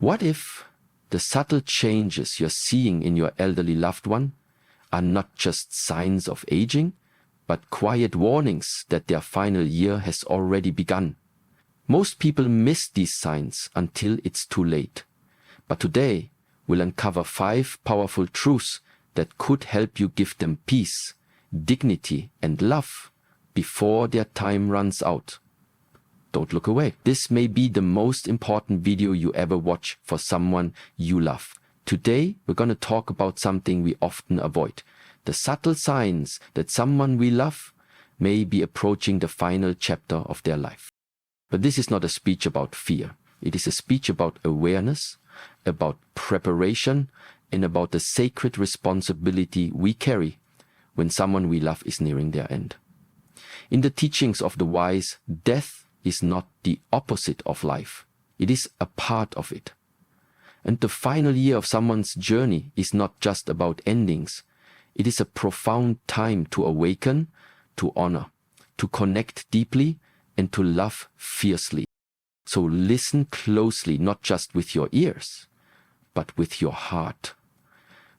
What if the subtle changes you're seeing in your elderly loved one are not just signs of aging, but quiet warnings that their final year has already begun? Most people miss these signs until it's too late. But today, we'll uncover 5 powerful truths that could help you give them peace, dignity, and love before their time runs out. Don't look away. This may be the most important video you ever watch for someone you love. Today, we're going to talk about something we often avoid. The subtle signs that someone we love may be approaching the final chapter of their life. But this is not a speech about fear. It is a speech about awareness, about preparation, and about the sacred responsibility we carry when someone we love is nearing their end. In the teachings of the wise, death is not the opposite of life. It is a part of it. And the final year of someone's journey is not just about endings. It is a profound time to awaken, to honor, to connect deeply, and to love fiercely. So listen closely, not just with your ears, but with your heart.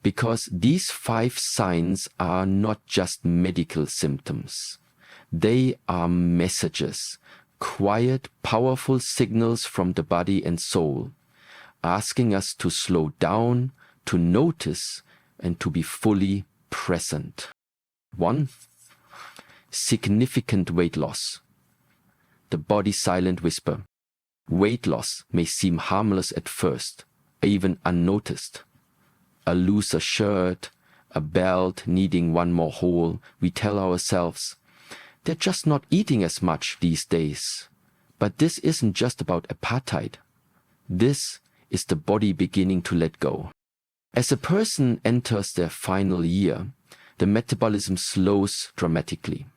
Because these 5 signs are not just medical symptoms. They are messages, quiet, powerful signals from the body and soul, asking us to slow down, to notice, and to be fully present. 1. Significant weight loss. The body's silent whisper. Weight loss may seem harmless at first, even unnoticed. A looser shirt, a belt needing one more hole, we tell ourselves, they're just not eating as much these days. But this isn't just about appetite. This is the body beginning to let go. As a person enters their final year, the metabolism slows dramatically.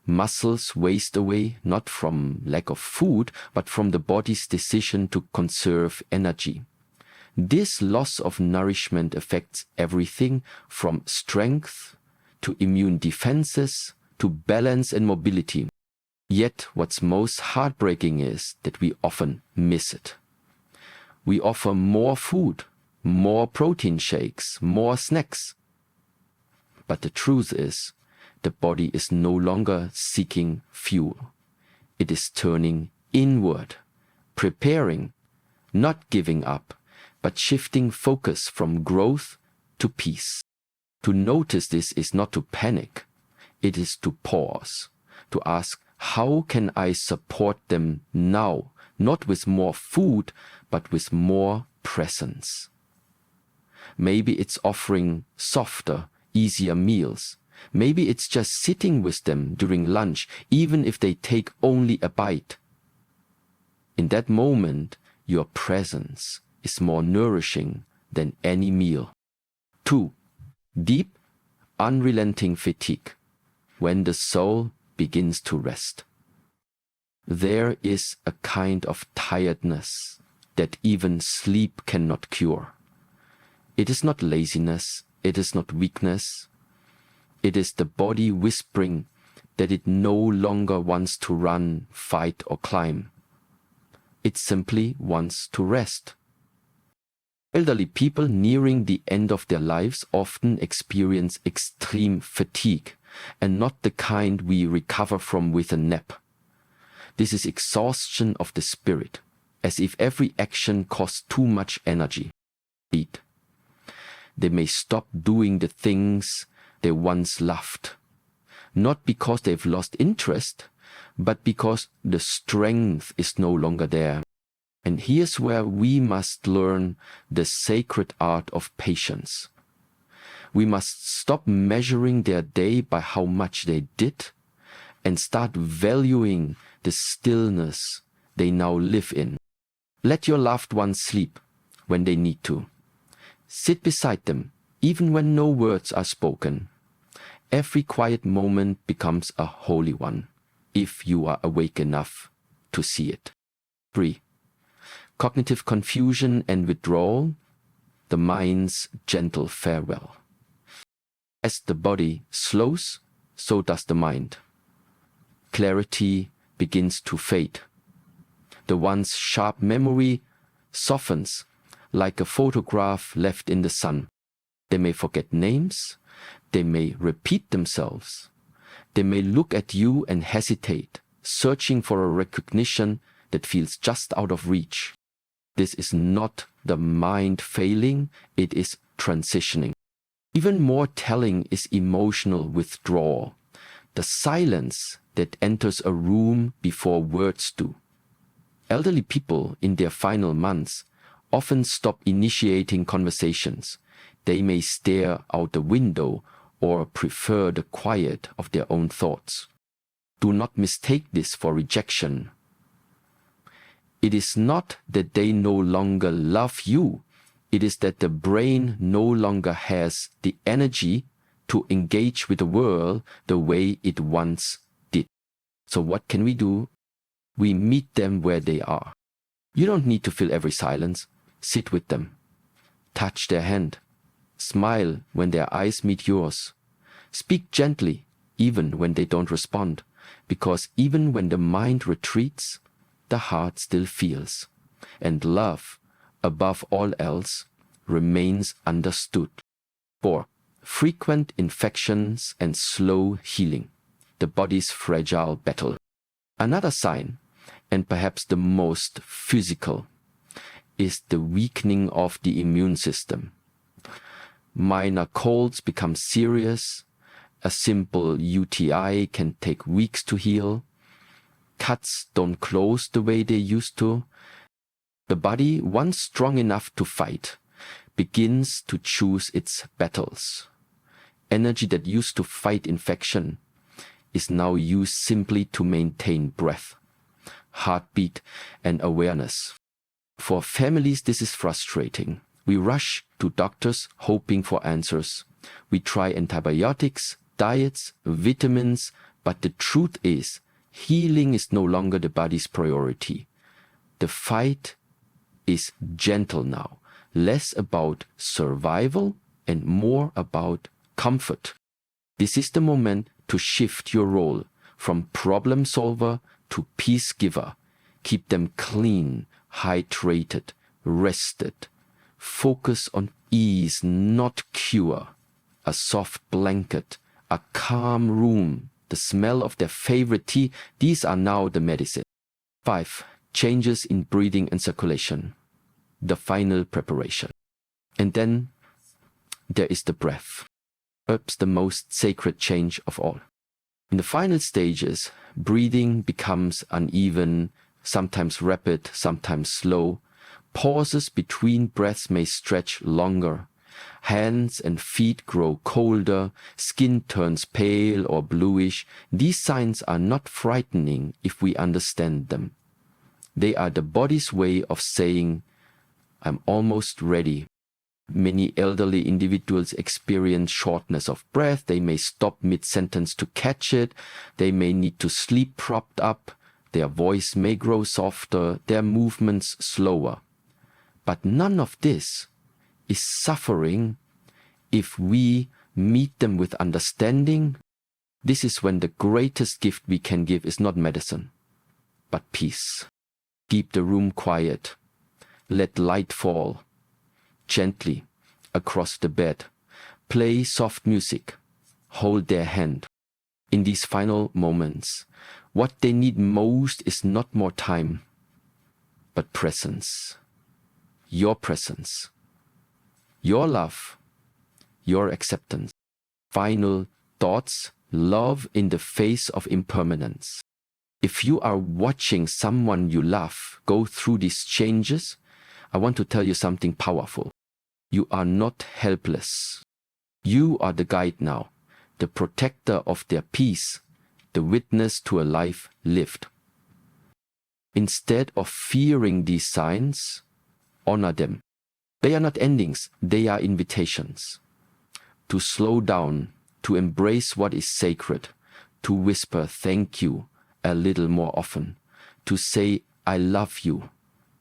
Muscles waste away not from lack of food, but from the body's decision to conserve energy. This loss of nourishment affects everything from strength to immune defenses to balance and mobility. Yet what's most heartbreaking is that we often miss it. We offer more food, more protein shakes, more snacks. But the truth is, the body is no longer seeking fuel. It is turning inward, preparing, not giving up, but shifting focus from growth to peace. To notice this is not to panic. It is to pause, to ask, how can I support them now? Not with more food, but with more presence. Maybe it's offering softer, easier meals. Maybe it's just sitting with them during lunch, even if they take only a bite. In that moment, your presence is more nourishing than any meal. 2. Deep, unrelenting fatigue. When the soul begins to rest. There is a kind of tiredness that even sleep cannot cure. It is not laziness, it is not weakness. It is the body whispering that it no longer wants to run, fight, or climb. It simply wants to rest. Elderly people nearing the end of their lives often experience extreme fatigue, and not the kind we recover from with a nap. This is exhaustion of the spirit, as if every action costs too much energy. They may stop doing the things they once loved, not because they've lost interest, but because the strength is no longer there. And here's where we must learn the sacred art of patience. We must stop measuring their day by how much they did and start valuing the stillness they now live in. Let your loved ones sleep when they need to. Sit beside them, even when no words are spoken. Every quiet moment becomes a holy one, if you are awake enough to see it. 3. Cognitive confusion and withdrawal, the mind's gentle farewell. As the body slows, so does the mind. Clarity begins to fade. The once sharp memory softens like a photograph left in the sun. They may forget names, they may repeat themselves, they may look at you and hesitate, searching for a recognition that feels just out of reach. This is not the mind failing, it is transitioning. Even more telling is emotional withdrawal, the silence that enters a room before words do. Elderly people in their final months often stop initiating conversations. They may stare out the window or prefer the quiet of their own thoughts. Do not mistake this for rejection. It is not that they no longer love you. It is that the brain no longer has the energy to engage with the world the way it once did. So what can we do? We meet them where they are. You don't need to fill every silence. Sit with them. Touch their hand. Smile when their eyes meet yours. Speak gently, even when they don't respond, because even when the mind retreats, the heart still feels, and love, above all else, remains understood. 4. Frequent infections and slow healing, the body's fragile battle. Another sign, and perhaps the most physical, is the weakening of the immune system. Minor colds become serious. A simple UTI can take weeks to heal. Cuts don't close the way they used to. The body, once strong enough to fight, begins to choose its battles. Energy that used to fight infection is now used simply to maintain breath, heartbeat, and awareness. For families, this is frustrating. We rush to doctors hoping for answers. We try antibiotics, diets, vitamins, but the truth is, healing is no longer the body's priority. The fight is gentle now, less about survival and more about comfort. This is the moment to shift your role from problem solver to peace giver. Keep them clean, hydrated, rested. Focus on ease, not cure. A soft blanket, a calm room, the smell of their favorite tea, these are now the medicine. 5. Changes in breathing and circulation, the final preparation. And then there is the breath, perhaps the most sacred change of all. In the final stages, breathing becomes uneven, sometimes rapid, sometimes slow. Pauses between breaths may stretch longer. Hands and feet grow colder, skin turns pale or bluish. These signs are not frightening if we understand them. They are the body's way of saying, I'm almost ready. Many elderly individuals experience shortness of breath. They may stop mid-sentence to catch it. They may need to sleep propped up. Their voice may grow softer, their movements slower. But none of this is suffering if we meet them with understanding. This is when the greatest gift we can give is not medicine, but peace. Keep the room quiet. Let light fall gently across the bed. Play soft music. Hold their hand. In these final moments, what they need most is not more time, but presence. Your presence. Your love. Your acceptance. Final thoughts. Love in the face of impermanence. If you are watching someone you love go through these changes, I want to tell you something powerful. You are not helpless. You are the guide now, the protector of their peace, the witness to a life lived. Instead of fearing these signs, honor them. They are not endings, they are invitations. To slow down, to embrace what is sacred, to whisper thank you a little more often, to say I love you,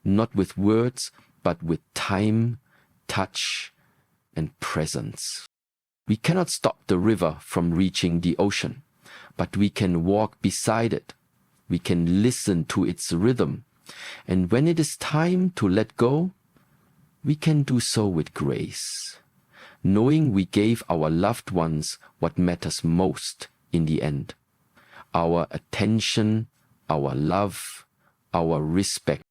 not with words, but with time, touch, and presence. We cannot stop the river from reaching the ocean, but we can walk beside it. We can listen to its rhythm. And when it is time to let go, we can do so with grace, knowing we gave our loved ones what matters most in the end: our attention, our love, our respect.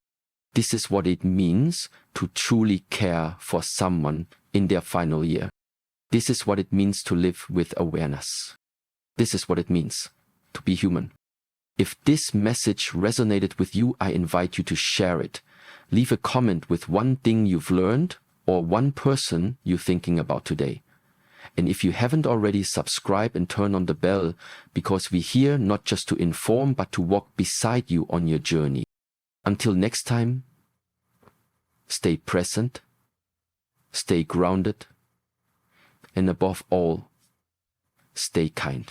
This is what it means to truly care for someone in their final year. This is what it means to live with awareness. This is what it means to be human. If this message resonated with you, I invite you to share it. Leave a comment with one thing you've learned or one person you're thinking about today. And if you haven't already, subscribe and turn on the bell, because we're here not just to inform but to walk beside you on your journey. Until next time, stay present, stay grounded, and above all, stay kind.